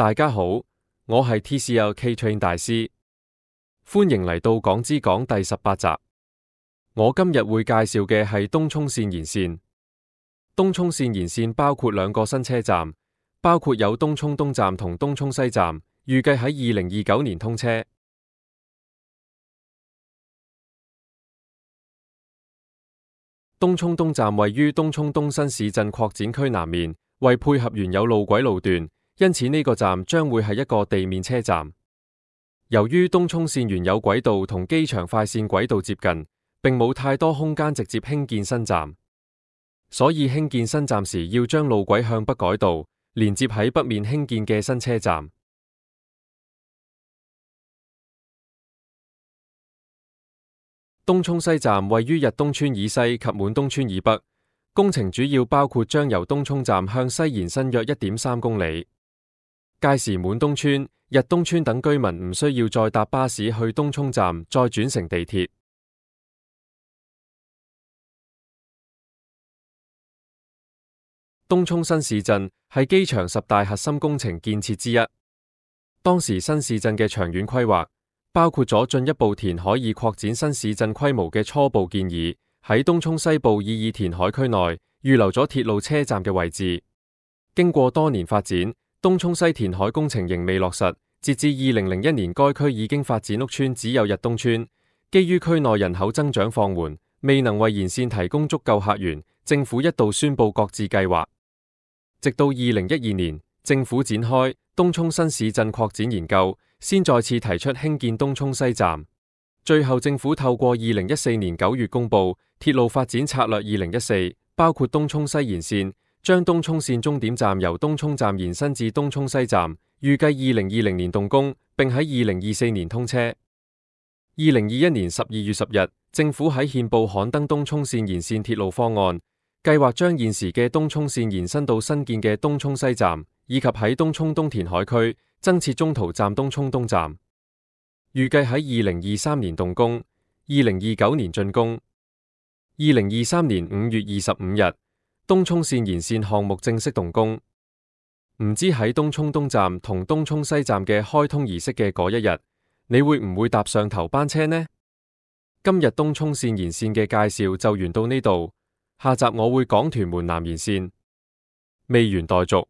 大家好，我係 TCL K-Train 大師，歡迎嚟到講之講第18集。我今日會介紹嘅係東涌綫延綫。東涌綫延綫包括兩個新車站，包括有東涌東站同東涌西站，預計喺2029年通車。東涌東站位於東涌東新市鎮擴展區南面，為配合原有路軌路段，因此呢個站將會係一個地面車站。由於東涌綫原有軌道同機場快綫軌道接近，並冇太多空間直接興建新站，所以興建新站時要將路軌向北改道，連接喺北面興建嘅新車站。東涌西站位於日東村以西及滿東村以北，工程主要包括將由東涌站向西延伸約 1.3 公里。屆時滿東村、日東村等居民唔需要再搭巴士去東涌站，再轉乘地鐵。東涌新市鎮係機場10大核心工程建設之一。當時新市鎮嘅長遠規劃包括咗進一步填海以擴展新市鎮規模嘅初步建議，喺東涌西部以填海區內預留咗鐵路車站嘅位置。經過多年發展，東涌西填海工程仍未落實，截至2001年該區已經發展屋邨只有日東村。基於區內人口增長放緩，未能為延綫提供足夠客源，政府一度宣布擱置計劃。直到2012年，政府展開東涌新市鎮擴展研究，先再次提出興建東涌西站。最後政府透過2014年9月公布鐵路發展策略2014，包括東涌西延綫，將東涌綫終點站由東涌站延伸至東涌西站，預計2020年動工，並喺2024年通車。2021年12月10日，政府喺憲報刊登東涌綫延綫鐵路方案，計劃將現時嘅東涌綫延伸到新建嘅東涌西站，以及喺東涌東填海區增設中途站東涌東站，預計喺2023年動工，2029年竣工。2023年5月25日，東涌綫延綫項目正式動工。唔知喺東涌東站同東涌西站嘅開通儀式嘅嗰一日，你會唔會搭上頭班車呢？今日東涌綫延綫嘅介紹就完到呢度，下集我會講屯門南延綫，未完待續。